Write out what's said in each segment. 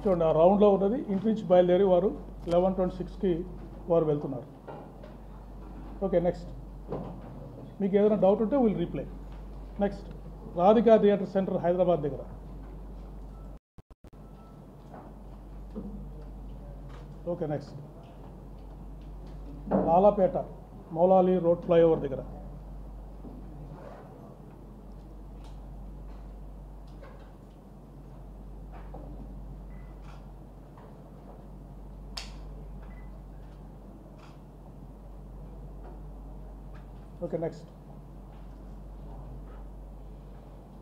చూడండి ఆ రౌండ్లో ఉన్నది ఇంటి నుంచి బయలుదేరి వారు 11:26కి వారు వెళ్తున్నారు. ఓకే నెక్స్ట్ మీకు ఏదైనా డౌట్ ఉంటే will reply. Next Radhika theatre centre Hyderabad దగ్గర. Okay next Lalapet Moulali road flyover దగ్గర. Okay next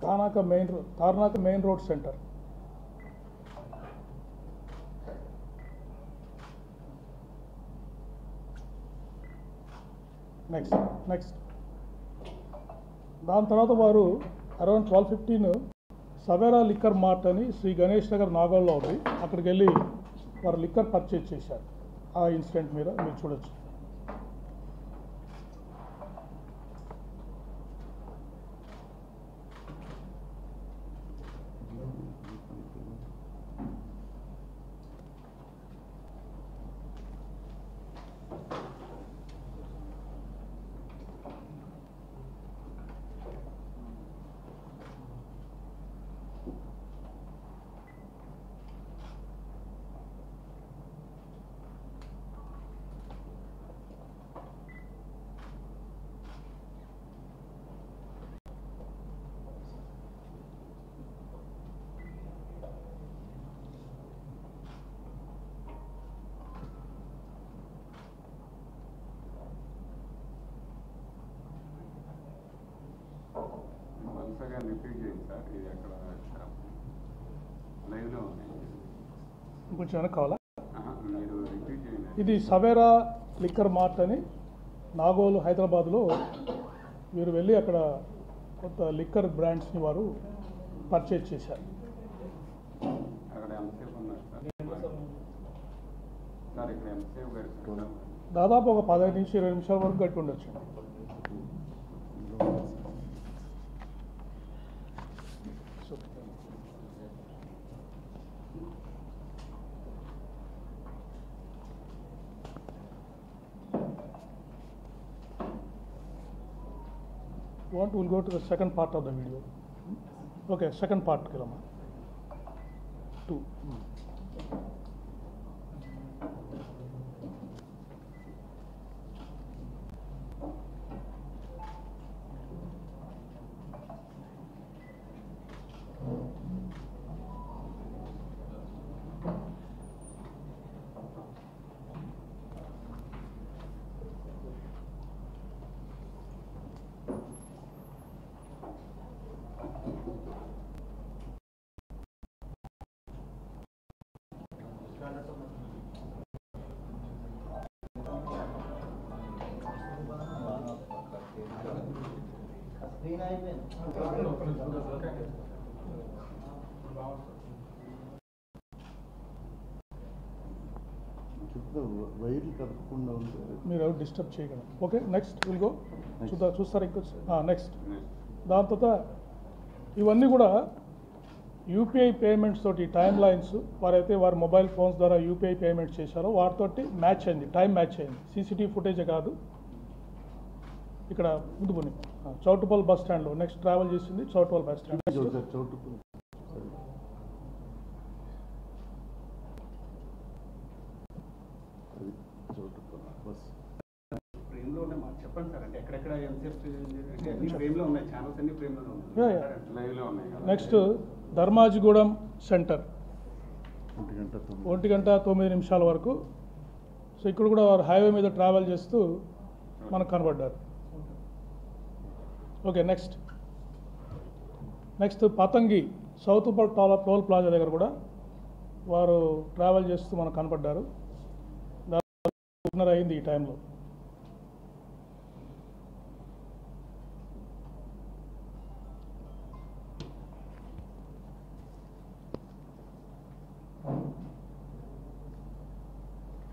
Tarnaka main road centre. Next దాని తర్వాత వారు అరౌండ్ 12:15 సవేరా లిక్కర్ మార్ట్ అని శ్రీ గణేష్ నగర్ నాగోల్లో ఉంది, అక్కడికి వెళ్ళి వారు లిక్కర్ పర్చేజ్ చేశారు. ఆ ఇన్సిడెంట్ మీద మీరు చూడొచ్చు. కొంచెం వెనక్కి కావాలా? ఇది సవేరా లిక్కర్ మార్ట్ అని నాగోలు హైదరాబాద్లో వీరు వెళ్ళి అక్కడ కొంత లిక్కర్ బ్రాండ్స్ని వారు పర్చేజ్ చేశారు. దాదాపు ఒక 15 నుంచి 20 నిమిషాల వరకు గట్టి ఉండొచ్చు. We'll go to the second part of the video. Okay, second part Kilama. 2. మీరు ఎవరు డిస్టర్బ్ చేయగలరు. ఓకే నెక్స్ట్ విల్ గో చూస్తారు ఇంకొక నెక్స్ట్. దాని తర్వాత ఇవన్నీ కూడా యూపీఐ పేమెంట్స్ తోటి టైం లైన్స్ వారైతే వారి మొబైల్ ఫోన్స్ ద్వారా యూపీఐ పేమెంట్స్ చేశారో వాటితోటి మ్యాచ్ అయింది, టైం మ్యాచ్ అయింది. సీసీటీవీ ఫుటేజే కాదు. ఇక్కడ ముందుకుని చౌటుపల్ బస్ స్టాండ్లో నెక్స్ట్ ట్రావెల్ చేసింది Choutuppal bus stand. Next Dharmajigudem centre 1:09 వరకు. సో ఇక్కడ కూడా వారు హైవే మీద ట్రావెల్ చేస్తూ మనకు కనబడ్డారు. Okay next Patangi south toll plaza దగ్గర కూడా వారు ట్రావెల్ చేస్తూ మనకు కనపడ్డారు. దాదాపు అయింది ఈ టైంలో.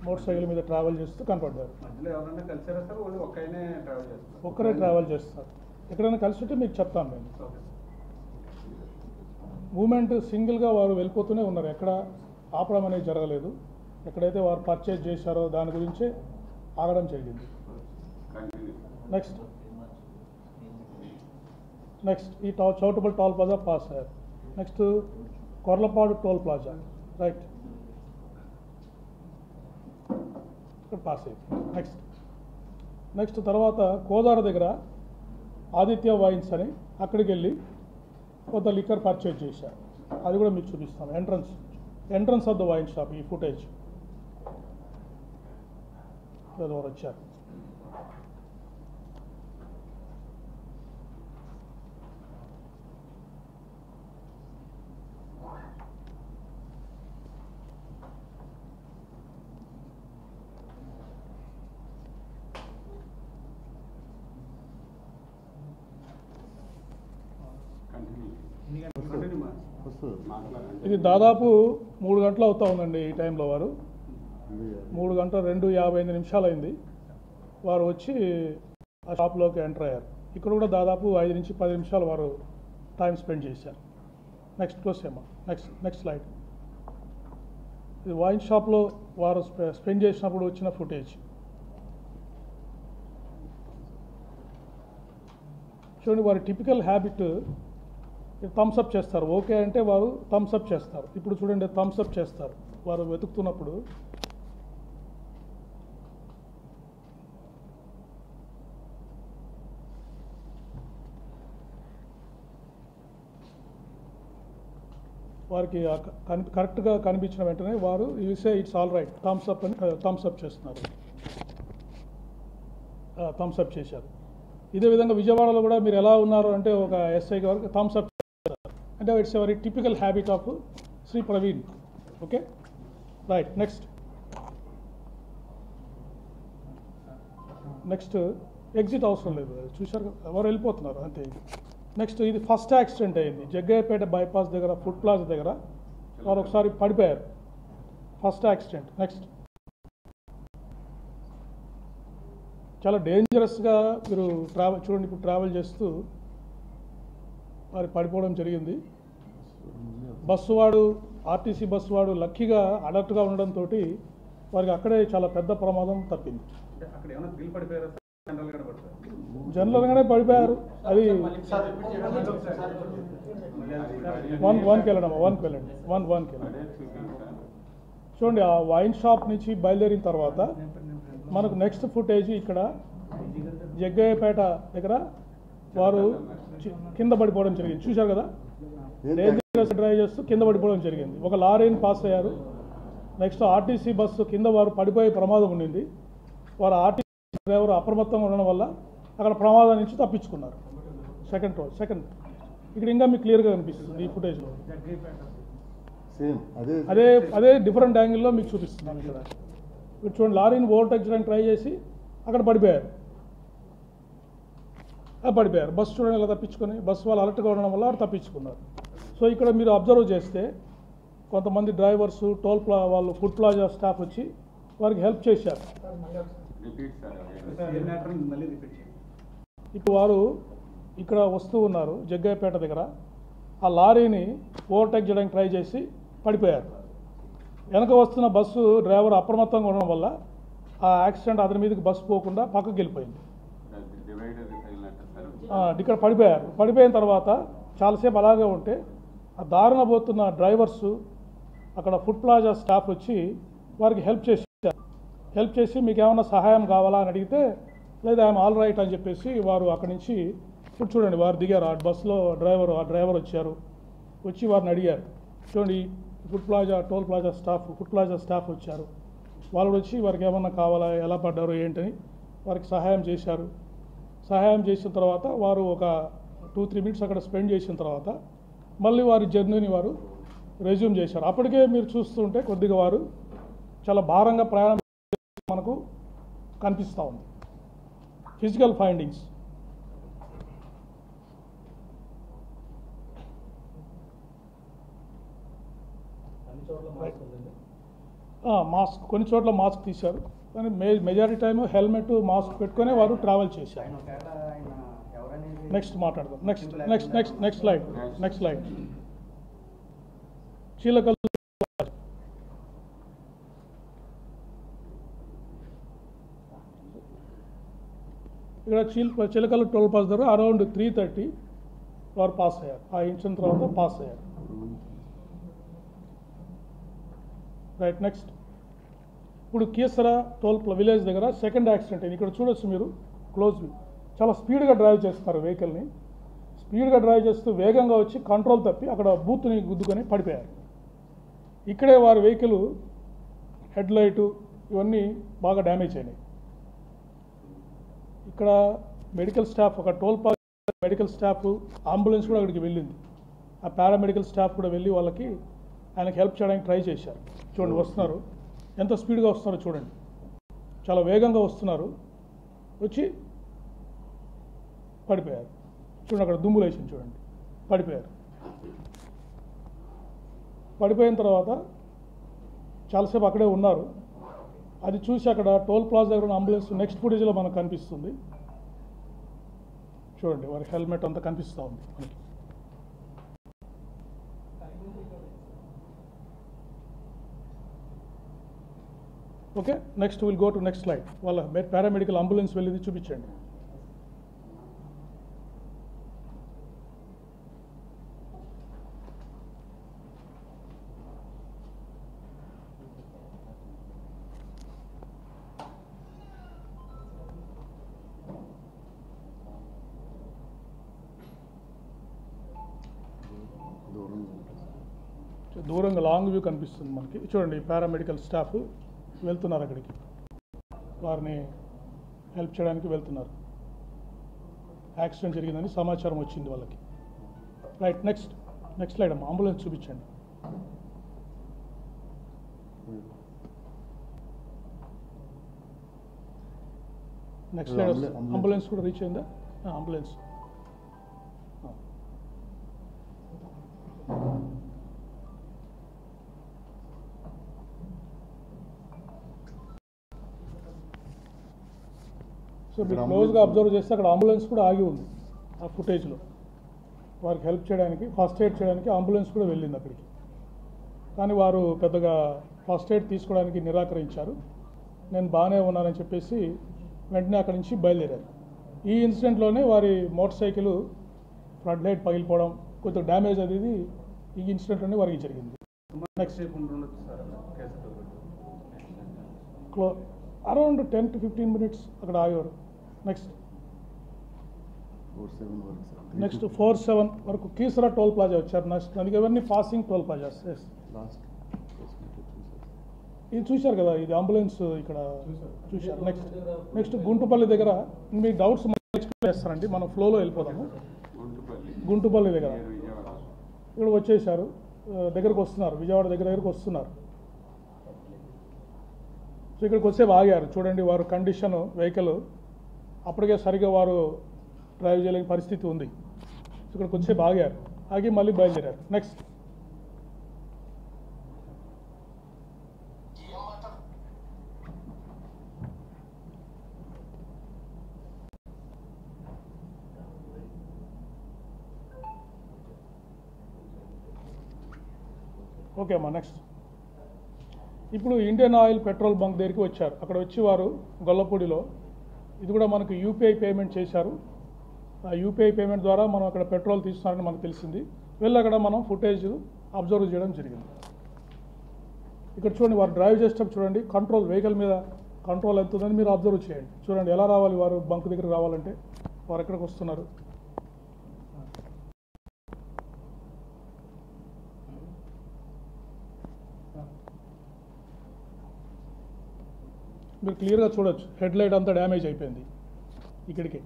మోటార్ సైకిల్ మీద ట్రావెల్ చేస్తూ కనపడ్డారు. ఒక్కరే ట్రావెల్ చేస్తారు. ఎక్కడైనా కలిసి ఉంటే మీకు చెప్తాను నేను. మూమెంట్ సింగిల్గా వారు వెళ్ళిపోతూనే ఉన్నారు. ఎక్కడ ఆపడం అనేది జరగలేదు. ఎక్కడైతే వారు పర్చేజ్ చేశారో దాని గురించే ఆగడం జరిగింది. నెక్స్ట్ ఈ చౌటుపల్లి టోల్ ప్లాజా పాస్ అయ్యారు. Next Korlapadu toll plaza right ఇక్కడ పాస్ అయ్యింది. నెక్స్ట్ తర్వాత కోదాడ దగ్గర ఆదిత్య వైన్స్ అని అక్కడికి వెళ్ళి కొంత లిక్కర్ పర్చేజ్ చేశారు. అది కూడా మీకు చూపిస్తాను. Entrance of the wine shop ఈ ఫుటేజ్ ఎవరు వచ్చారు. ఇది దాదాపు 3 గంటలు అవుతా ఉందండి. ఈ టైంలో వారు 3 గంటల 2:55 అయింది. వారు వచ్చి ఆ షాప్లోకి ఎంటర్ అయ్యారు. ఇక్కడ కూడా దాదాపు 5 నుంచి 10 నిమిషాలు వారు టైం స్పెండ్ చేశారు. నెక్స్ట్ క్లోజ్ ఏమో నెక్స్ట్ స్లైడ్. ఇది వైన్ షాప్లో వారు స్పెండ్ చేసినప్పుడు వచ్చిన ఫుటేజ్ చూడండి. వారి టిపికల్ హ్యాబిట్ థమ్స్ అప్ చేస్తారు. ఓకే అంటే వారు థమ్స్ అప్ చేస్తారు. ఇప్పుడు చూడండి థమ్స్ అప్ చేస్తారు వారు వెతుకుతున్నప్పుడు. వారికి కరెక్ట్గా కనిపించిన వెంటనే వారు you say it's all right thumbs up అని థమ్స్ అప్ చేస్తున్నారు. థమ్స్ అప్ చేశారు. ఇదే విధంగా విజయవాడలో కూడా మీరు ఎలా ఉన్నారు అంటే ఒక ఎస్ఐ వరకు థమ్స్ అప్ చేస్తారు. అంటే it's every typical habit of Shri Praveen. Okay right. Next exit అవసరం లేదు, చూశారు ఎవరు వెళ్ళిపోతున్నారు అంతే. నెక్స్ట్ ఇది ఫస్ట్ యాక్సిడెంట్ అయింది జగ్గయ్యపేట బైపాస్ దగ్గర ఫుడ్ ప్లాజా దగ్గర. వారు ఒకసారి పడిపోయారు. First accident. నెక్స్ట్ చాలా డేంజరస్గా మీరు చూడండి. ఇప్పుడు ట్రావెల్ చేస్తూ వారు పడిపోవడం జరిగింది. బస్సు వాడు ఆర్టీసీ బస్సు వాడు లక్కీగా అలర్ట్గా ఉండడంతో వారికి అక్కడే చాలా పెద్ద ప్రమాదం తప్పింది. జనరల్గానే పడిపోయారు. అది 1కి వెళ్ళండి. చూడండి ఆ వైన్ షాప్ నుంచి బయలుదేరిన తర్వాత మనకు నెక్స్ట్ ఫుటేజ్ ఇక్కడ జగ్గయ్యపేట దగ్గర వారు కింద పడిపోవడం జరిగింది. చూశారు కదా, డేంజరస్ డ్రైవ్ చేస్తూ కింద పడిపోవడం జరిగింది. ఒక లారీని పాస్ అయ్యారు. నెక్స్ట్ ఆర్టీసీ బస్సు కింద వారు పడిపోయే ప్రమాదం ఉండింది. వారు ఆర్టీసీ డ్రైవర్ అప్రమత్తంగా ఉండడం వల్ల అక్కడ ప్రమాదం నుంచి తప్పించుకున్నారు. సెకండ్ ఇక్కడ ఇంకా మీకు క్లియర్గా కనిపిస్తుంది ఈ ఫుటేజ్లో. అదే డిఫరెంట్ యాంగిల్లో మీకు చూపిస్తున్నాను. ఇక్కడ మీరు చూడండి లారీని ఓవర్టేక్ చేయడానికి ట్రై చేసి అక్కడ పడిపోయారు. బస్సు చూడండి ఇలా తప్పించుకొని బస్సు వాళ్ళు అలర్ట్గా ఉండడం వల్ల వారు తప్పించుకున్నారు. సో ఇక్కడ మీరు అబ్జర్వ్ చేస్తే కొంతమంది డ్రైవర్స్ వాళ్ళు ఫుడ్ ప్లాజా స్టాఫ్ వచ్చి వారికి హెల్ప్ చేశారు. ఇప్పుడు వారు ఇక్కడ వస్తూ ఉన్నారు జగ్గయ్యపేట దగ్గర. ఆ లారీని ఓవర్టేక్ చేయడానికి ట్రై చేసి పడిపోయారు. వెనక వస్తున్న బస్సు డ్రైవర్ అప్రమత్తంగా ఉండడం వల్ల ఆ యాక్సిడెంట్ అతని మీదకి బస్సు పోకుండా పక్కకి వెళ్ళిపోయింది. ఇక్కడ పడిపోయిన తర్వాత చాలాసేపు అలాగే ఉంటే ఆ దారిన పోతున్న డ్రైవర్సు అక్కడ ఫుడ్ ప్లాజా స్టాఫ్ వచ్చి వారికి హెల్ప్ చేసి మీకు ఏమైనా సహాయం కావాలా అని అడిగితే లేదా ఐఎమ్ ఆల్ రైట్ అని చెప్పేసి వారు అక్కడి నుంచి ఇప్పుడు చూడండి వారు దిగారు. ఆ బస్సులో డ్రైవర్ వచ్చారు. వచ్చి వారిని అడిగారు. చూడండి ఫుడ్ ప్లాజా స్టాఫ్ వచ్చారు. వాళ్ళు వచ్చి వారికి ఏమన్నా కావాలా, ఎలా పడ్డారు ఏంటని వారికి సహాయం చేశారు. సహాయం చేసిన తర్వాత వారు ఒక 2-3 మినిట్స్ అక్కడ స్పెండ్ చేసిన తర్వాత మళ్ళీ వారి జర్నీని వారు రెజ్యూమ్ చేశారు. అప్పటికే మీరు చూస్తుంటే కొద్దిగా వారు చాలా భారంగా ప్రయాణం మనకు కనిపిస్తూ ఉంది. ఫిజికల్ ఫైండింగ్స్ మాస్క్ కొన్ని చోట్ల మాస్క్ తీశారు కానీ మెజారిటీ టైం హెల్మెట్ మాస్క్ పెట్టుకునే వారు ట్రావెల్ చేశారు. నెక్స్ట్ మాట్లాడదాం. Next slide. చీలకల్లు ఇక్కడ చిలకలు టోల్ పాస్ దగ్గర అరౌండ్ 3:30 వారు పాస్ అయ్యారు. ఆ ఇన్సిడెంట్ తర్వాత పాస్ అయ్యారు. Right, next. ఇప్పుడు కీసర టోల్ విలేజ్ దగ్గర సెకండ్ యాక్సిడెంట్ అయింది. ఇక్కడ చూడొచ్చు మీరు క్లోజ్ వ్యూ. చాలా స్పీడ్గా డ్రైవ్ చేస్తున్నారు వెహికల్ని. స్పీడ్గా డ్రైవ్ చేస్తూ వేగంగా వచ్చి కంట్రోల్ తప్పి అక్కడ బూత్ని గుద్దుకొని పడిపోయారు. ఇక్కడే వారి వెహికల్ హెడ్ లైటు ఇవన్నీ బాగా డ్యామేజ్ అయినాయి. ఇక్కడ మెడికల్ స్టాఫ్, ఒక toll pass medical staff, ambulance కూడా అక్కడికి వెళ్ళింది. ఆ పారామెడికల్ స్టాఫ్ కూడా వెళ్ళి వాళ్ళకి ఆయనకి హెల్ప్ చేయడానికి ట్రై చేశారు. చూడండి వస్తున్నారు, ఎంత స్పీడ్గా వస్తున్నారో చూడండి, చాలా వేగంగా వస్తున్నారు. వచ్చి పడిపోయారు. చూడండి అక్కడ దుమ్ములు వేసింది, చూడండి పడిపోయారు. పడిపోయిన తర్వాత చాలాసేపు అక్కడే ఉన్నారు. అది చూసి అక్కడ టోల్ ప్లాజా దగ్గర ఉన్న అంబులెన్స్ నెక్స్ట్ ఫుటేజ్లో మనకు కనిపిస్తుంది. చూడండి వారి హెల్మెట్ అంతా కనిపిస్తూ ఉంది మనకి. Okay, next will go to next slide. వాళ్ళ పారామెడికల్ అంబులెన్స్ వెళ్ళేది చూపించండి. దూరంగా లాంగ్ వ్యూ కనిపిస్తుంది మనకి. చూడండి పారామెడికల్ స్టాఫ్ వెళ్తున్నారు అక్కడికి, వారిని హెల్ప్ చేయడానికి వెళ్తున్నారు. యాక్సిడెంట్ జరిగిందని సమాచారం వచ్చింది వాళ్ళకి. రైట్, నెక్స్ట్ స్లైడ్ అమ్మా, అంబులెన్స్ చూపించండి. Next slide. అంబులెన్స్ కూడా రీచ్ అయిందా? అంబులెన్స్. సో మీరు క్లోజ్గా అబ్జర్వ్ చేస్తే అక్కడ అంబులెన్స్ కూడా ఆగి ఉంది. ఆ ఫుటేజ్లో వారికి హెల్ప్ చేయడానికి, ఫస్ట్ ఎయిడ్ చేయడానికి అంబులెన్స్ కూడా వెళ్ళింది అక్కడికి. కానీ వారు పెద్దగా ఫస్ట్ ఎయిడ్ తీసుకోవడానికి నిరాకరించారు. నేను బాగానే ఉన్నానని చెప్పేసి వెంటనే అక్కడి నుంచి బయలుదేరారు. ఈ ఇన్సిడెంట్లోనే వారి మోటార్ సైకిల్ ఫ్రంట్ లైట్ పగిలిపోవడం, కొంచెం డ్యామేజ్ అనేది ఈ ఇన్సిడెంట్లోనే వారికి జరిగింది. నెక్స్ట్ అరౌండ్ 10 to 15 minutes అక్కడ ఆగారు. నెక్స్ట్ 4-7 వరకు కీసరా టోల్ ప్లాజా వచ్చారు. నెక్స్ట్ అందుకే ఇవన్నీ పాసింగ్ టోల్ ప్లాజాస్. ఇది చూశారు కదా, ఇది అంబులెన్స్ ఇక్కడ చూశారు. నెక్స్ట్ గుంటుపల్లి దగ్గర మీ డౌట్స్ ఎక్స్ప్లెయిన్ చేస్తారండి, మనం ఫ్లోలో వెళ్ళిపోదాము. గుంటుపల్లి దగ్గర ఇక్కడ వచ్చేసారు, దగ్గరకు వస్తున్నారు, విజయవాడ దగ్గరకు వస్తున్నారు. సో ఇక్కడికి వచ్చే ఆగారు. చూడండి వారు కండిషన్ వెహికల్ అప్పటికే సరిగా వారు డ్రైవ్ చేయలేని పరిస్థితి ఉంది. ఇక్కడికి వచ్చే ఆగారు, ఆగి మళ్ళీ బయలుదేరారు. నెక్స్ట్ ఓకే అమ్మా. నెక్స్ట్ ఇప్పుడు ఇండియన్ ఆయిల్ పెట్రోల్ బంక్ దగ్గరికి వచ్చారు. అక్కడ వచ్చి వారు గొల్లపూడిలో ఇది కూడా మనకు యూపీఐ పేమెంట్ చేశారు. ఆ యూపీఐ పేమెంట్ ద్వారా మనం అక్కడ పెట్రోల్ తీస్తున్నారని మనకు తెలిసింది. వెళ్ళి అక్కడ మనం ఫుటేజ్ అబ్జర్వ్ చేయడం జరిగింది. ఇక్కడ చూడండి వారు డ్రైవ్ చేసేటప్పుడు చూడండి కంట్రోల్, వెహికల్ మీద కంట్రోల్ ఎంత ఉందని మీరు అబ్జర్వ్ చేయండి. చూడండి ఎలా రావాలి వారు బంక్ దగ్గర రావాలంటే, వారు ఎక్కడికి వస్తున్నారు. మీరు క్లియర్గా చూడొచ్చు, హెడ్ లైట్ అంతా డ్యామేజ్ అయిపోయింది ఇక్కడికి.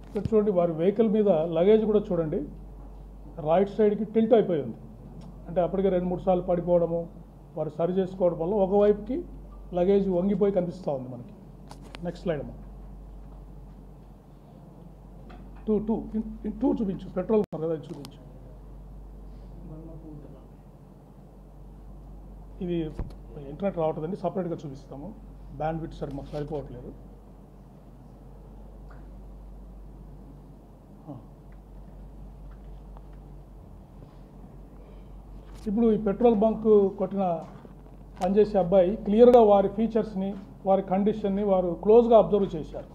ఇక్కడ చూడండి వారి వెహికల్ మీద లగేజ్ కూడా చూడండి రైట్ సైడ్కి టిల్ట్ అయిపోయి ఉంది. అంటే అప్పటికే 2-3 సార్లు పడిపోవడము, వారు సరి చేసుకోవడం వల్ల ఒకవైపుకి లగేజ్ వంగిపోయి కనిపిస్తూ ఉంది మనకి. నెక్స్ట్ స్లైడ్ అమ్మా. 2 చూపించు, పెట్రోల్ కదా చూపించు. ఇది ఇంటర్నెట్ రావట్లేదండి, సపరేట్గా చూపిస్తాము. బ్యాండ్ విడ్త్ సరి మాకు సరిపోవట్లేదు. ఇప్పుడు ఈ పెట్రోల్ బంక్ కొట్టిన పనిచేసే అబ్బాయి క్లియర్గా వారి ఫీచర్స్ని, వారి కండిషన్ని వారు క్లోజ్గా అబ్జర్వ్ చేశారు.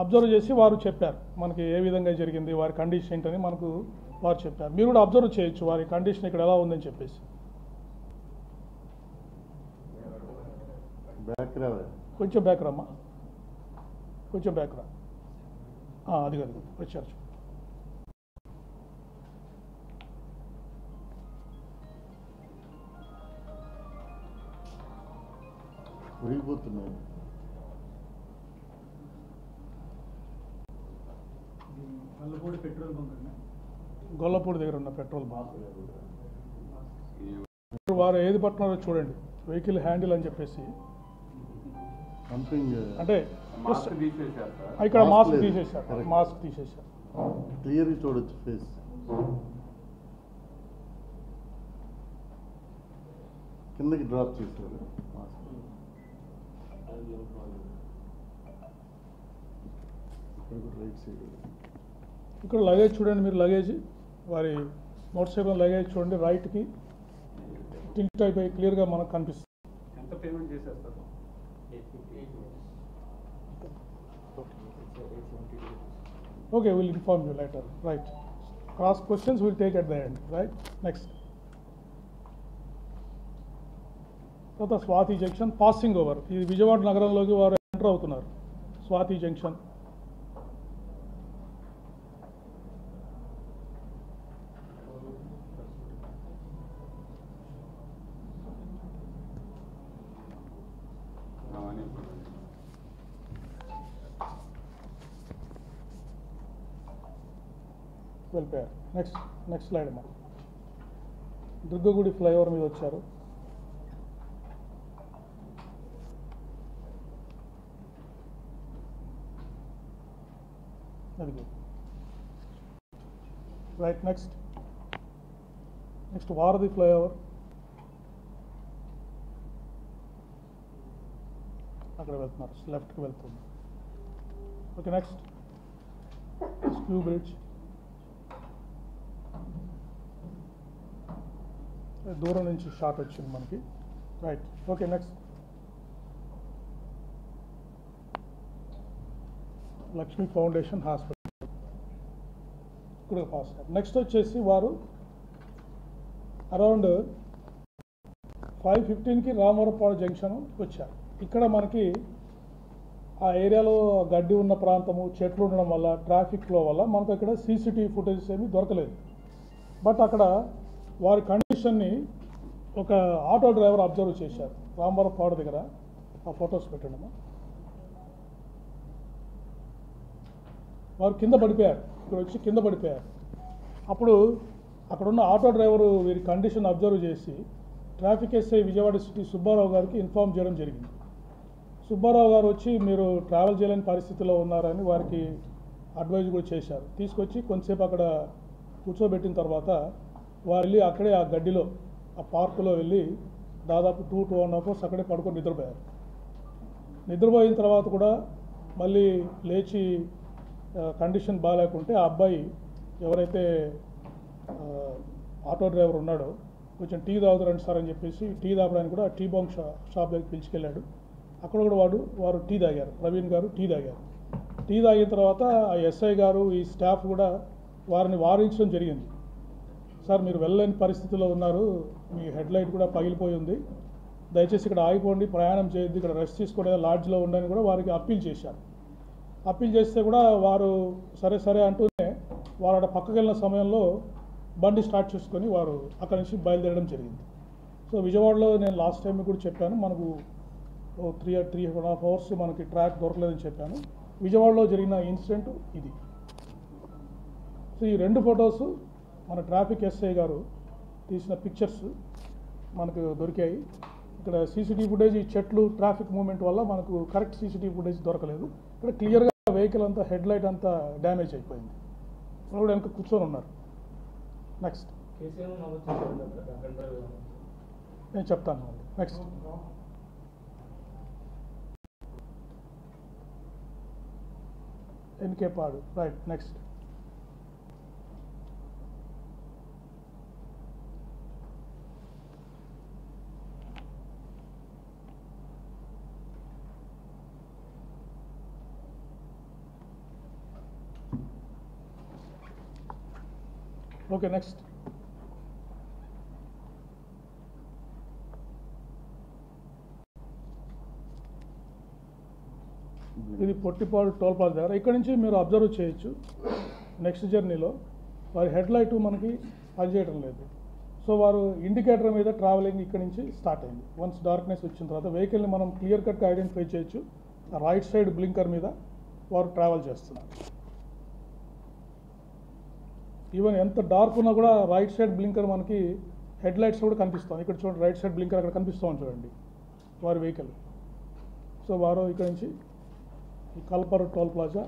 అబ్జర్వ్ చేసి వారు చెప్పారు మనకి ఏ విధంగా జరిగింది, వారి కండిషన్ ఏంటని మనకు వారు చెప్పారు. మీరు కూడా అబ్జర్వ్ చేయొచ్చు వారి కండిషన్ ఇక్కడ ఎలా ఉందని చెప్పేసి. కొంచెం బ్యాక్ రమ్మా, కొంచెం బ్యాక్ రా. అది కాదు, వచ్చారు. ఉరిగిపోతున్నాయి. గొల్లపూడి దగ్గర ఉన్న పెట్రోల్ బంక్. వారు ఏది పట్టున్నారో చూడండి, వెహికల్ హ్యాండిల్ అని చెప్పేసి. అంటే ఇక్కడ మాస్క్ తీసేశారు, మాస్క్ తీసేశారు. క్లియర్గా చూడొచ్చు ఫేస్. కిందకి డ్రాప్ చేశారు. ఇక్కడ లగేజ్ చూడండి, మీరు లగేజ్ వారి మోటార్ సైకిల్ లగేజ్ చూడండి, రైట్కి టిల్ట్ అయిపోయి క్లియర్గా మనకు కనిపిస్తుంది. ఎంత పేమెంట్ చేసేస్తారు? Okay, will inform you later. Right, cross questions will take at the end. Right, next. తర్వాత స్వాతి జంక్షన్ పాసింగ్ ఓవర్. ఇది విజయవాడ నగరంలోకి వారు ఎంటర్ అవుతున్నారు. స్వాతి జంక్షన్. వెళ్ళిపోయారు. నెక్స్ట్ స్లైడ్ అమ్మా. దుర్గగుడి ఫ్లైఓవర్ మీద వచ్చారు. అది రైట్. నెక్స్ట్ వారధి ఫ్లైఓవర్. అక్కడ వెళ్తున్నారు, లెఫ్ట్కి వెళ్తుంది. Okay, next skew bridge. దూరం నుంచి షాట్ వచ్చింది మనకి. Right, okay, next Lakshmi foundation hospital. ఇక్కడ ఫాస్ట్. నెక్స్ట్ వచ్చేసి వారు అరౌండ్ 5:15కి రామవరపాడు జంక్షన్ వచ్చారు. ఇక్కడ మనకి ఆ ఏరియాలో గడ్డి ఉన్న ప్రాంతము, చెట్లు ఉండడం వల్ల, ట్రాఫిక్ ఫ్లో వల్ల మనకు ఇక్కడ సీసీటీవీ ఫుటేజెస్ ఏమీ దొరకలేదు. బట్ అక్కడ వారి కండిషన్ని ఒక ఆటో డ్రైవర్ అబ్జర్వ్ చేశారు. రామవరపాడు దగ్గర ఆ ఫొటోస్ పెట్టండి. వారు కింద పడిపోయారు, ఇక్కడ వచ్చి కింద పడిపోయారు. అప్పుడు అక్కడున్న ఆటో డ్రైవరు వీరి కండిషన్ అబ్జర్వ్ చేసి traffic SI Vijayawada city Subbarao గారికి ఇన్ఫార్మ్ చేయడం జరిగింది. సుబ్బారావు గారు వచ్చి మీరు ట్రావెల్ చేయలేని పరిస్థితిలో ఉన్నారని వారికి అడ్వైజ్ కూడా చేశారు. తీసుకొచ్చి కొంతసేపు అక్కడ కూర్చోబెట్టిన తర్వాత వారు వెళ్ళి అక్కడే ఆ గడ్డిలో, ఆ పార్కులో వెళ్ళి దాదాపు 2.5 అవర్స్ అక్కడే పడుకొని నిద్రపోయారు. నిద్రపోయిన తర్వాత కూడా మళ్ళీ లేచి కండిషన్ బాగాలేకుంటే ఆ అబ్బాయి ఎవరైతే ఆటో డ్రైవర్ ఉన్నాడో కొంచెం టీ తాగుతారండి సార్ అని చెప్పేసి టీ తాగడానికి కూడా టీ బాంక్ షాప్ దగ్గరికి పిలుచుకెళ్ళాడు. అక్కడ కూడా వారు టీ తాగారు. ప్రవీణ్ గారు టీ తాగారు. టీ తాగిన తర్వాత ఆ ఎస్ఐ గారు, ఈ స్టాఫ్ కూడా వారిని వారించడం జరిగింది. సార్ మీరు వెళ్ళలేని పరిస్థితిలో ఉన్నారు, మీ హెడ్ లైట్ కూడా పగిలిపోయి ఉంది, దయచేసి ఇక్కడ ఆగిపోండి, ప్రయాణం చేయొద్దు, ఇక్కడ రెస్ట్ తీసుకోవడం లాడ్జ్లో ఉండని కూడా వారికి అప్పీల్ చేశారు. అప్పీల్ చేస్తే కూడా వారు సరే అంటూనే వారు అక్కడ పక్కకి వెళ్ళిన సమయంలో బండి స్టార్ట్ చేసుకొని వారు అక్కడి నుంచి బయలుదేరడం జరిగింది. సో విజయవాడలో నేను లాస్ట్ టైం కూడా చెప్పాను, మనకు 3.5 అవర్స్ మనకి ట్రాక్ దొరకలేదని చెప్పాను. విజయవాడలో జరిగిన ఇన్సిడెంట్ ఇది. సో ఈ 2 ఫొటోస్ మన ట్రాఫిక్ ఎస్ఐ గారు తీసిన పిక్చర్స్ మనకు దొరికాయి. ఇక్కడ సీసీటీవీ ఫుటేజ్, ఈ చెట్లు, ట్రాఫిక్ మూవ్మెంట్ వల్ల మనకు కరెక్ట్ సీసీటీవీ ఫుటేజ్ దొరకలేదు. ఇక్కడ క్లియర్గా వెహికల్ అంతా, హెడ్ లైట్ అంతా డ్యామేజ్ అయిపోయింది. వాళ్ళు వెనక కూర్చొని ఉన్నారు. నెక్స్ట్ నేను చెప్తాను. నెక్స్ట్ ఎన్కే పాడు. రైట్. Next okay. నెక్స్ట్ ఇది పొట్టిపాడు టోల్ ప్లాజా దగ్గర. ఇక్కడ నుంచి మీరు అబ్జర్వ్ చేయొచ్చు నెక్స్ట్ జర్నీలో వారి హెడ్ లైట్ మనకి పనిచేయడం లేదు. సో వారు ఇండికేటర్ మీద ట్రావెలింగ్ ఇక్కడ నుంచి స్టార్ట్ అయింది. వన్స్ డార్క్నెస్ వచ్చిన తర్వాత వెహికల్ని మనం క్లియర్ కట్గా ఐడెంటిఫై చేయొచ్చు. రైట్ సైడ్ బ్లింకర్ మీద వారు ట్రావెల్ చేస్తున్నారు. ఈవెన్ ఎంత డార్క్ ఉన్నా కూడా రైట్ సైడ్ బ్లింకర్ మనకి హెడ్ లైట్స్ కూడా కనిపిస్తాం. ఇక్కడ చూడండి, రైట్ సైడ్ బ్లింకర్ అక్కడ కనిపిస్తామని చూడండి వారి వెహికల్. సో వారు ఇక్కడ నుంచి ఈ కల్పర్ toll plaza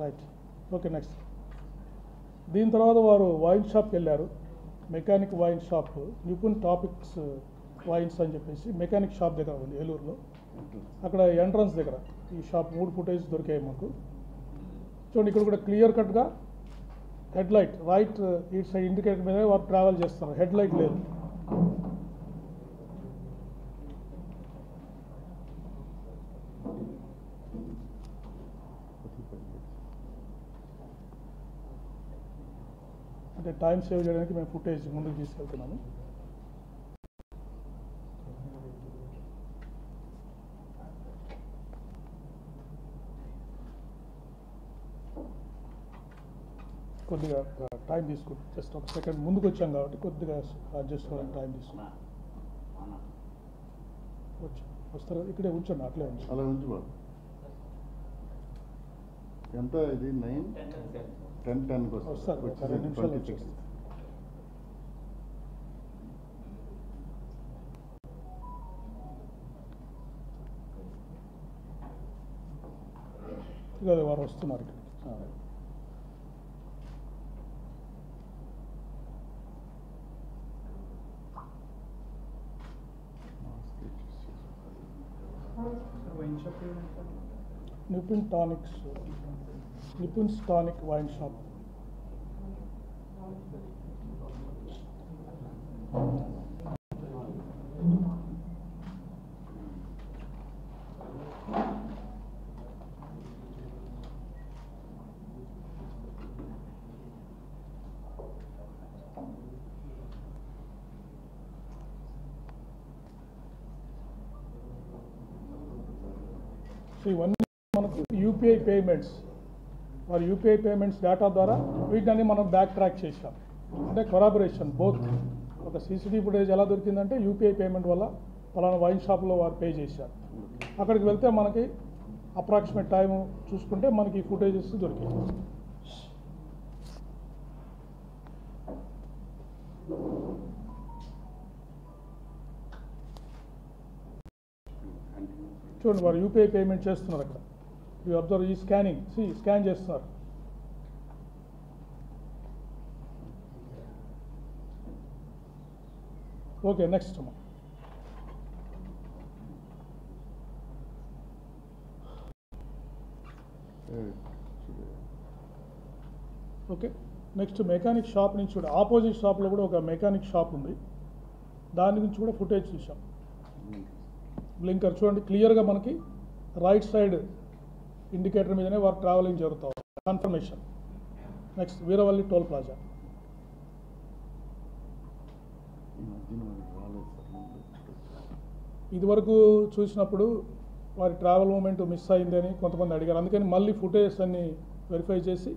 right. Okay. Next దీని తర్వాత వారు వైన్ షాప్కి వెళ్ళారు. Mechanic wine shop, Nipun topics wines అని చెప్పేసి మెకానిక్ షాప్ దగ్గర ఉంది ఏలూరులో. అక్కడ ఎంట్రన్స్ దగ్గర ఈ షాప్ 3 ఫుటేజ్ దొరికాయి మాకు. చూడండి, ఇక్కడ కూడా క్లియర్ కట్గా హెడ్ లైట్ రైట్ ఇటు సైడ్ ఇండికేటర్ మీద వారు ట్రావెల్ చేస్తున్నారు. హెడ్ లైట్ లేదు. అంటే టైం సేవ్ చేయడానికి మేము ఫుటేజ్ ముందుకు తీసుకెళ్తున్నాము. కొద్దిగా టైం తీసుకుంటాం. జస్ట్ ఒక సెకండ్ ముందుకు వచ్చాం కాబట్టి కొద్దిగా అడ్జస్ట్ అవ్వడానికి టైం తీసుకుంటాం. వస్తారు, ఇక్కడే ఉంచండి, అట్లే ఉంచండి. అలా ఉంచి బాబు. ఎంత ఇది 9:10 వస్తారు, ఒక 2 నిమిషాలు వచ్చేస్తారు. ఇక వారు వస్తున్నారు ఇక్కడ. Wine shop Nipun tonics, Nipun's tonic wine shop. So ఇవన్నీ మనకు యూపీఐ పేమెంట్స్, మరి యూపీఐ పేమెంట్స్ డేటా ద్వారా వీటిని మనం బ్యాక్ ట్రాక్ చేసాం. అంటే కొరాబరేషన్ బోత్. ఒక సీసీటీవీ ఫుటేజ్ ఎలా దొరికిందంటే యూపీఐ పేమెంట్ వల్ల పలానా వైన్ షాప్లో వారు పే చేశారు. అక్కడికి వెళ్తే మనకి అప్రాక్సిమేట్ టైం చూసుకుంటే మనకి ఈ ఫుటేజెస్ దొరికాయి. చూడండి, వారు యూపీఐ పేమెంట్ చేస్తున్నారు. అక్కడ యూ అబ్జర్వ్ ఈ స్కానింగ్, స్కాన్ చేస్తున్నారు. Okay. Next okay. Next mechanic shop నుంచి కూడా ఆపోజిట్ షాప్లో కూడా ఒక మెకానిక్ షాప్ ఉంది. దాని నుంచి కూడా ఫుటేజ్ చూసాం. బ్లింకర్ చూడండి, క్లియర్గా మనకి రైట్ సైడ్ ఇండికేటర్ మీదనే వారు ట్రావెలింగ్ జరుగుతారు. Confirmation. Next Veeravalli toll plaza. ఇదివరకు చూసినప్పుడు వారి ట్రావెల్ మూమెంట్ మిస్ అయిందని కొంతమంది అడిగారు. అందుకని మళ్ళీ ఫుటేజ్ అన్ని వెరిఫై చేసి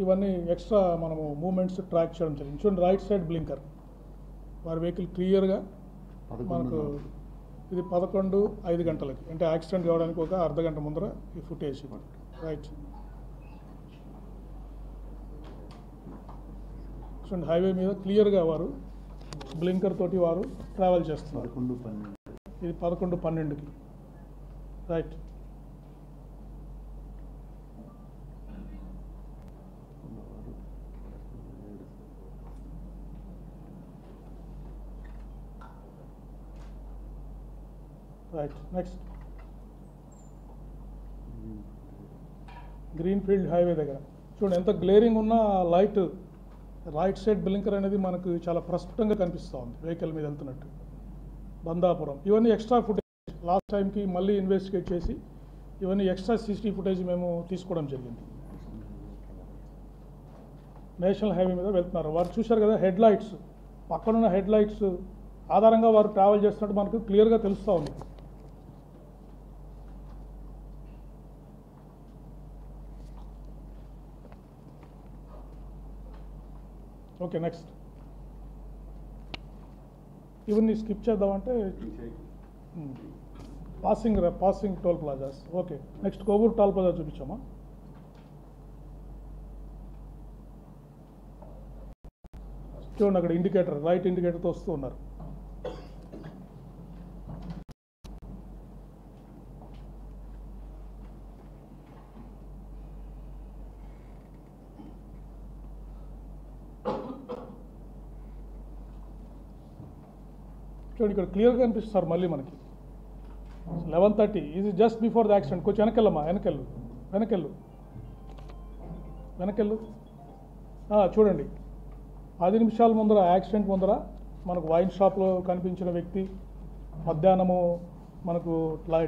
ఇవన్నీ ఎక్స్ట్రా మనము మూమెంట్స్ ట్రాక్ చేయడం జరిగింది. చూడండి, రైట్ సైడ్ బ్లింకర్ వారి వెహికల్ క్లియర్గా మనకు ఇది 11:05 గంటలకి, అంటే యాక్సిడెంట్ కావడానికి ఒక అర్ధగంట ముందర ఈ ఫుటేజ్. రైట్. చూడండి, హైవే మీద క్లియర్గా వారు బ్లింకర్ తోటి వారు ట్రావెల్ చేస్తున్నారు. ఇది 11:12కి. Right. Right next green field highway దగ్గర చూడండి ఎంత గ్లేరింగ్ ఉన్న లైట్ రైట్ సైడ్ బ్లింకర్ అనేది మనకు చాలా ప్రస్ఫుటంగా కనిపిస్తూ ఉంది వెహికల్ మీద వెళ్తున్నట్టు. బందాపురం ఇవన్నీ ఎక్స్ట్రా ఫుటేజ్ లాస్ట్ టైంకి మళ్ళీ ఇన్వెస్టిగేట్ చేసి ఇవన్నీ ఎక్స్ట్రా సీసీటీవీ ఫుటేజ్ మేము తీసుకోవడం జరిగింది. నేషనల్ హైవే మీద వెళ్తున్నారు వారు చూశారు కదా హెడ్ లైట్స్ పక్కనున్న హెడ్ లైట్స్ ఆధారంగా వారు ట్రావెల్ చేస్తున్నట్టు మనకు క్లియర్గా తెలుస్తూ ఉంది. ఓకే నెక్స్ట్ ఇవన్నీ స్కిప్ చేద్దామంటే passing toll plazas. Okay next Kovur toll plaza చూపించామా. చూడండి అక్కడ ఇండికేటర్ రైట్ ఇండికేటర్తో వస్తూ ఉన్నారు. చూడండి ఇక్కడ క్లియర్గా కనిపిస్తారు మళ్ళీ మనకి 11:30 ఇది జస్ట్ బిఫోర్ ద యాక్సిడెంట్. కొంచెం వెనకెళ్ళమ్మా వెనకెళ్ళు చూడండి 10 నిమిషాల ముందర యాక్సిడెంట్ ముందర మనకు వైన్ షాప్లో కనిపించిన వ్యక్తి, మధ్యాహ్నము మనకు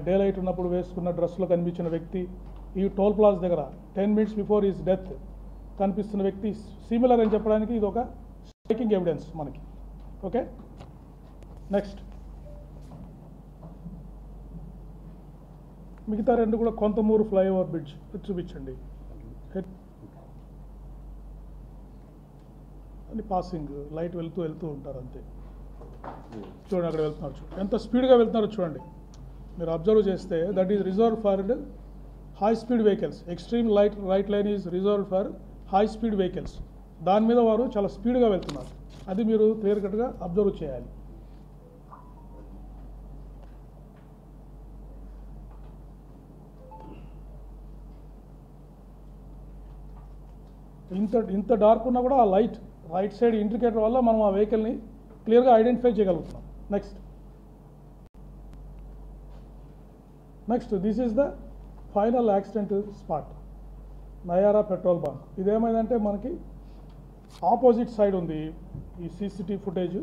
డే లైట్ ఉన్నప్పుడు వేసుకున్న డ్రెస్లో కనిపించిన వ్యక్తి, ఈ టోల్ ప్లాజా దగ్గర 10 minutes బిఫోర్ ఈజ్ డెత్ కనిపిస్తున్న వ్యక్తి సిమిలర్ అని చెప్పడానికి ఇది ఒక స్ట్రైకింగ్ ఎవిడెన్స్ మనకి. ఓకే నెక్స్ట్ మిగతా రెండు కూడా కొంతమూరు ఫ్లైఓవర్ బ్రిడ్జ్ చూపించండి. అని పాసింగ్ లైట్ వెళ్తూ ఉంటారు అంతే. చూడండి అక్కడ వెళ్తున్నారు చూడండి ఎంత స్పీడ్గా వెళ్తున్నారో చూడండి. మీరు అబ్జర్వ్ చేస్తే that is reserve for high speed vehicles. Extreme right line is reserve for high speed vehicles. దాని మీద వారు చాలా స్పీడ్గా వెళ్తున్నారు. అది మీరు క్లియర్ కట్గా అబ్జర్వ్ చేయాలి. ఇంత డార్క్ ఉన్నా కూడా ఆ లైట్ రైట్ సైడ్ ఇండికేటర్ వల్ల మనం ఆ వెహికల్ని క్లియర్గా ఐడెంటిఫై చేయగలుగుతున్నాం. Next this is the final accident spot Nayara petrol bunk. ఇదేమైందంటే మనకి ఆపోజిట్ సైడ్ ఉంది ఈ సీసీటీవీ ఫుటేజ్.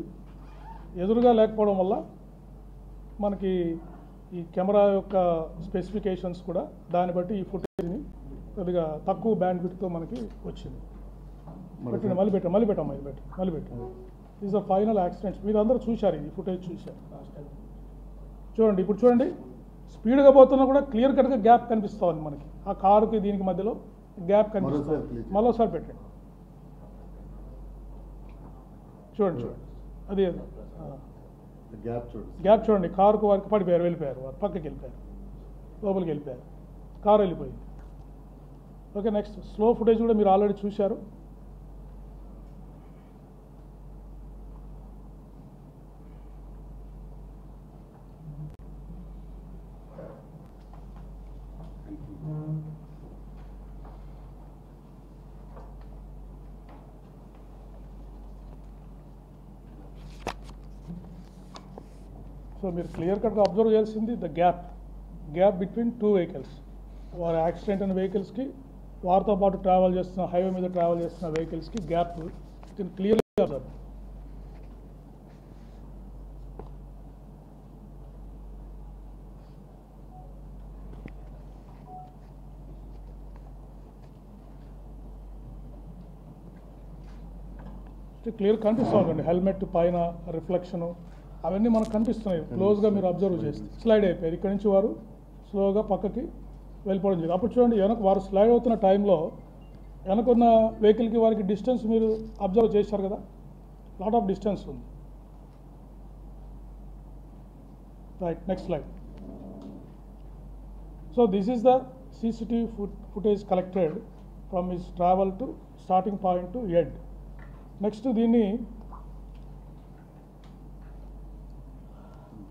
ఎదురుగా లేకపోవడం వల్ల మనకి ఈ కెమెరా యొక్క స్పెసిఫికేషన్స్ కూడా దాన్ని బట్టి ఈ ఫుటేజ్ని కొద్దిగా తక్కువ బ్యాండ్ విడ్త్తో మనకి వచ్చింది. మళ్ళీ పెట్టాం ఈజ్ ద ఫైనల్ యాక్సిడెంట్. మీరు అందరూ చూశారు ఈ ఫుటేజ్ చూశారు. చూడండి ఇప్పుడు చూడండి స్పీడ్గా పోతున్నా కూడా క్లియర్ కట్గా గ్యాప్ కనిపిస్తూ ఉంది మనకి. ఆ కారుకి దీనికి మధ్యలో గ్యాప్ కనిపిస్తుంది. మరోసారి పెట్టండి చూడండి అది గ్యాప్ చూడండి. కారుకు వారికి వెళ్ళిపోయారు వారు పక్కకి వెళ్ళిపోయారు, లోపలికి వెళ్ళిపోయారు, కారు వెళ్ళిపోయింది. ఓకే నెక్స్ట్ స్లో ఫుటేజ్ కూడా మీరు ఆల్రెడీ చూశారు. సో మీరు క్లియర్ కట్గా అబ్జర్వ్ చేయాల్సింది the gap between two vehicles. వారి యాక్సిడెంట్ అయిన వెహికల్స్కి వారితో పాటు ట్రావెల్ చేస్తున్న హైవే మీద ట్రావెల్ చేస్తున్న వెహికల్స్కి గ్యాప్ క్లియర్గా అబ్జర్వ్. క్లియర్ కనిపిస్తూ ఉంటుంది. హెల్మెట్ పైన రిఫ్లెక్షను అవన్నీ మనకు కనిపిస్తున్నాయి. క్లోజ్గా మీరు అబ్జర్వ్ చేస్తే స్లైడ్ అయిపోయారు. ఇక్కడ నుంచి వారు స్లోగా పక్కకి వెళ్ళిపోవడం జరిగింది. అప్పుడు చూడండి వారు స్లైడ్ అవుతున్న టైంలో వెనకున్న వెహికల్కి వారికి డిస్టెన్స్ మీరు అబ్జర్వ్ చేశారు కదా, లాట్ ఆఫ్ డిస్టెన్స్ ఉంది. Right next slide. So this is the CCTV footage collected from his travel to starting point to end. Next దీన్ని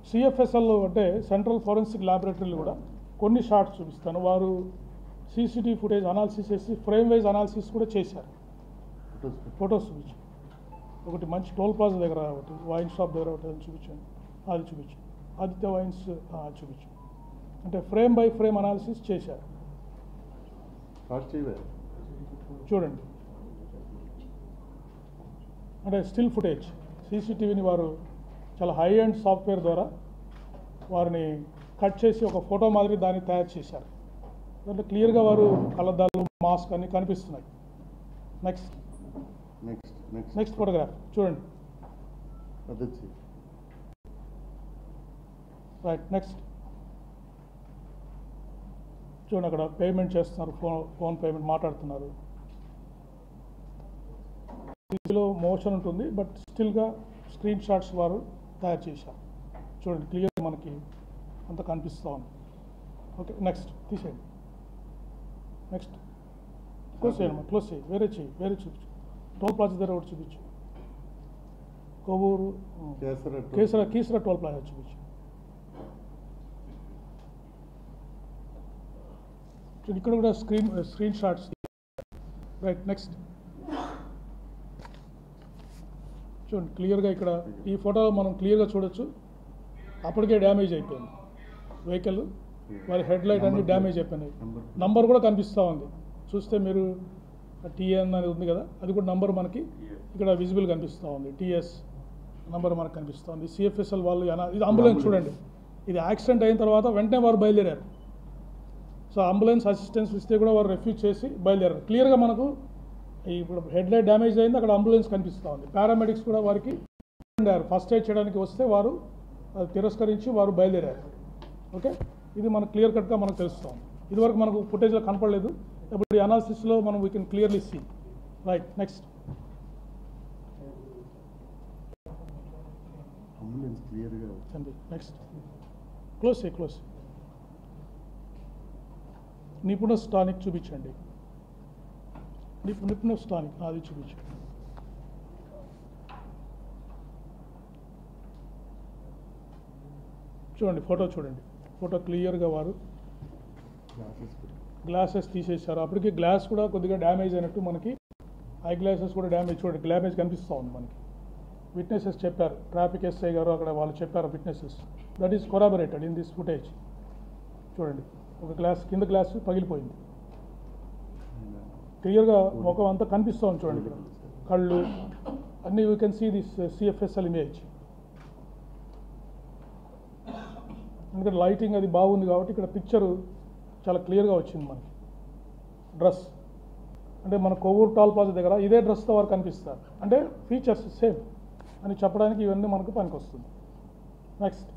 CFSL అంటే సెంట్రల్ ఫోరెన్సిక్ ల్యాబొరేటరీలు కూడా కొన్ని షార్ట్స్ చూపిస్తాను. వారు CCTV ఫుటేజ్ అనాలిసిస్ చేసి ఫ్రేమ్ వైజ్ అనాలిసిస్ కూడా చేశారు. ఫొటోస్ చూపించండి. ఒకటి మంచి టోల్ ప్లాజా దగ్గర ఒకటి, వైన్ షాప్ దగ్గర ఒకటి చూపించండి. అది చూపించండి. ఆదిత్య వైన్స్ చూపించు. అంటే ఫ్రేమ్ బై ఫ్రేమ్ అనాలిసిస్ చేశారు. ఫాస్ట్ ఇవే చూడండి, అంటే స్టిల్ ఫుటేజ్ సీసీటీవీని వారు చాలా హై అండ్ సాఫ్ట్వేర్ ద్వారా వారిని కట్ చేసి ఒక ఫోటో మాదిరి దాన్ని తయారు చేశారు. దాంట్లో క్లియర్గా వారు కళ్ళద్దాలు, మాస్క్ అన్నీ కనిపిస్తున్నాయి. Next next next next photograph చూడండి. అదొచ్చి రైట్, నెక్స్ట్ చూడండి, అక్కడ పేమెంట్ చేస్తున్నారు, ఫోన్ పేమెంట్ మాట్లాడుతున్నారు. ఇందులో మోషన్ ఉంటుంది, బట్ స్టిల్గా స్క్రీన్ షాట్స్ వారు తయారు చేశారు. చూడండి, క్లియర్ మనకి అంత కనిపిస్తూ ఉంది. ఓకే, నెక్స్ట్ తీసేయండి. నెక్స్ట్ క్లోజ్ చేయండి, క్లోజ్ చేయి, వేరే చూపించు. టోల్ ప్లాజా దగ్గర ఒకటి చూపించు. కొవ్వూరు కీసర టోల్ ప్లాజా చూపించు. ఇక్కడ కూడా స్క్రీన్ షాట్స్. రైట్, నెక్స్ట్ చూడండి, క్లియర్గా ఇక్కడ ఈ ఫోటోలో మనం క్లియర్గా చూడొచ్చు. అప్పటికే డ్యామేజ్ అయిపోయింది వెహికల్, మరి హెడ్ లైట్ అన్ని డ్యామేజ్ అయిపోయినాయి. నంబర్ కూడా కనిపిస్తూ ఉంది. చూస్తే మీరు టీఎన్ అనేది ఉంది కదా, అది కూడా నంబర్ మనకి ఇక్కడ విజిబుల్ కనిపిస్తూ ఉంది. టీఎస్ నంబర్ మనకు కనిపిస్తూ ఉంది. సిఎఫ్ఎస్ఎల్ వాళ్ళు ఇది అంబులెన్స్ చూడండి, ఇది యాక్సిడెంట్ అయిన తర్వాత వెంటనే వారు బయలుదేరారు. సో అంబులెన్స్ అసిస్టెన్స్ ఇస్తే కూడా వారు రెఫ్యూజ్ చేసి బయలుదేరారు. క్లియర్గా మనకు ఇప్పుడు హెడ్ లైట్ డ్యామేజ్ అయింది, అక్కడ అంబులెన్స్ కనిపిస్తూ ఉంది. పారామెడిక్స్ కూడా వారికి ఫస్ట్ ఎయిడ్ చేయడానికి వస్తే వారు అది తిరస్కరించి వారు బయలుదేరారు. ఓకే, ఇది మనకు క్లియర్ కట్గా మనకు తెలుస్తాం. ఇదివరకు మనకు ఫుటేజ్లో కనపడలేదు, ఇప్పుడు ఈ అనాలిసిస్లో మనం we can clearly see. Right, next ambulance క్లియర్గా అండి. నెక్స్ట్ క్లోజ్ నిపుణ స్టానిక్ చూపించండి. నిపుణ స్టానిక్ అది చూపించండి. చూడండి, ఫోటో చూడండి, ఫోటో క్లియర్గా వారు గ్లాసెస్ తీసేశారు. అప్పటికి గ్లాస్ కూడా కొద్దిగా డ్యామేజ్ అయినట్టు మనకి, ఐ గ్లాసెస్ కూడా డ్యామేజ్, చూడండి డ్యామేజ్ కనిపిస్తూ ఉంది మనకి. విట్నెసెస్ చెప్పారు, ట్రాఫిక్ ఎస్ఐ గారు అక్కడ వాళ్ళు చెప్పారు witnesses. That is corroborated in this footage. చూడండి, ఒక గ్లాస్ కింద గ్లాస్ పగిలిపోయింది. క్లియర్గా ముఖం అంతా కనిపిస్తూ ఉంది. చూడండి, ఇక్కడ కళ్ళు అన్నీ you can see this CFSL image. ఎందుకంటే లైటింగ్ అది బాగుంది కాబట్టి ఇక్కడ పిక్చరు చాలా క్లియర్గా వచ్చింది మనకి. డ్రెస్ అంటే మన కొవ్వూరు టోల్ ప్లాజా దగ్గర ఇదే డ్రెస్తో వారు కనిపిస్తారు, అంటే ఫీచర్స్ సేమ్ అని చెప్పడానికి ఇవన్నీ మనకు పనికి వస్తుంది. నెక్స్ట్